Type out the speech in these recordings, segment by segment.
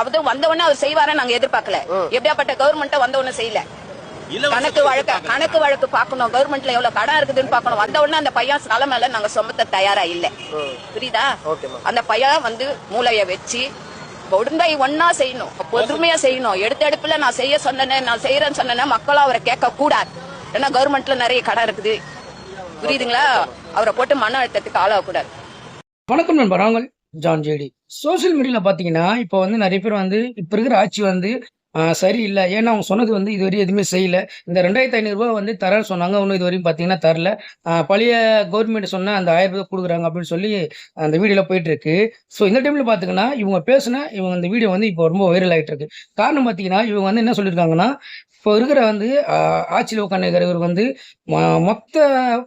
அவரும் வந்த உடனே அவர் செய்வார நாங்க எதிர்பார்க்கல. எப்படியாப்பட்ட கவர்மெண்ட் வந்த உடனே செய்யல. கணக்கு வழக்கு பாக்கணும், கவர்மெண்ட்ல எவ்வளவு கடன் இருக்குதுன்னு பாக்கணும். வந்த உடனே அந்த பையன் நிலைமையில நாங்க சுமத்த தயாரா இல்ல. புரியுதா? அந்த பையன் வந்து மூளைய வச்சு உடனே ஒன்னா செய்யணும், பொறுமையா செய்யணும். எடுத்த எடுப்புல நான் செய்ய சொன்னேன், நான் செய்யறேன்னு சொன்னேன், மக்களும் அவரை கேட்க கூடாது. ஏன்னா கவர்மெண்ட்ல நிறைய கடன் இருக்குது. புரியுதுங்களா? அவரை போட்டு மன அழுத்தத்துக்கு ஆளாகக்கூடாது. வணக்கம் நண்பர், நாங்கள் ஜான் ஜேடி. சோசியல் மீடியாவில் பார்த்தீங்கன்னா இப்போ வந்து நிறைய பேர் வந்து இப்போ இருக்கிற ஆட்சி வந்து சரியில்லை. ஏன்னா அவங்க சொன்னது வந்து இதுவரையும் எதுவுமே செய்யலை. இந்த 2500 ரூபா வந்து தரேன்னு சொன்னாங்க, ஒன்றும் இது வரையும் பார்த்தீங்கன்னா தரல. பழைய கவர்மெண்ட் சொன்ன அந்த 1000 ரூபா கொடுக்குறாங்க அப்படின்னு சொல்லி அந்த வீடியோவில் போயிட்டு இருக்கு. ஸோ இந்த டைமில் பார்த்தீங்கன்னா இவங்க இந்த வீடியோ வந்து இப்போ ரொம்ப வைரல் ஆகிட்டு இருக்கு. காரணம் பார்த்தீங்கன்னா இவங்க வந்து என்ன சொல்லியிருக்காங்கன்னா, இப்போ இருக்கிற வந்து ஆட்சியில் உட்காந்துருக்கிறவர் வந்து மொத்த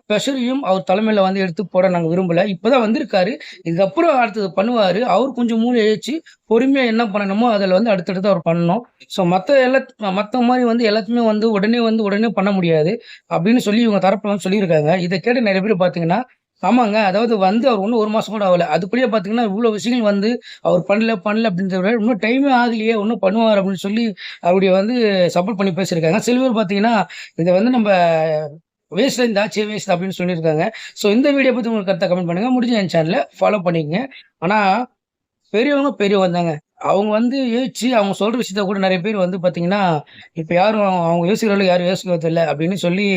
ப்ரெஷரையும் அவர் தலைமையில் வந்து எடுத்து போட நாங்கள் விரும்பலை. இப்போதான் வந்திருக்காரு, இதுக்கப்புறம் அடுத்தது பண்ணுவார். அவர் கொஞ்சம் மூளை எழுச்சி பொறுமையாக என்ன பண்ணணுமோ அதில் வந்து அடுத்தடுத்து அவர் பண்ணணும். ஸோ மற்ற மாதிரி வந்து எல்லாத்தையுமே வந்து உடனே பண்ண முடியாது அப்படின்னு சொல்லி இவங்க தரப்பில் வந்து சொல்லியிருக்காங்க. இதை கேட்டு நிறைய பேர் பார்த்தீங்கன்னா, ஆமாங்க, அதாவது வந்து அவர் ஒன்றும் 1 மாதம் கூட ஆகலை, அதுக்குள்ளேயே பார்த்தீங்கன்னா இவ்வளோ விஷயங்கள் வந்து அவர் பண்ணல அப்படின்றத விட இன்னும் டைமே ஆகலையே, ஒன்றும் பண்ணுவார் அப்படின்னு சொல்லி அப்படி வந்து சப்போர்ட் பண்ணி பேசியிருக்காங்க. சில பேர் பார்த்தீங்கன்னா இதை வந்து நம்ம வேஸ்ட், இந்த ஆட்சியை வேஸ்ட் அப்படின்னு சொல்லியிருக்காங்க. ஸோ இந்த வீடியோ பற்றி உங்களுக்கு கருத்தை கமெண்ட் பண்ணுங்கள், முடிஞ்ச என் சேனலை ஃபாலோ பண்ணிக்கங்க. ஆனால் பெரியவங்க தாங்க, அவங்க வந்து யோசிச்சு அவங்க சொல்கிற விஷயத்த கூட நிறைய பேர் வந்து பார்த்தீங்கன்னா இப்போ யாரும் அவங்க யோசிக்கிறவங்க யாரும் யோசிக்கிறது இல்லை அப்படின்னு சொல்லி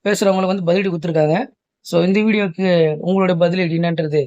பேசுகிறவங்களுக்கு வந்து பதிலடி கொடுத்துருக்காங்க. ஸோ இந்த வீடியோவுக்கு உங்களோட பதிலடி என்னன்றது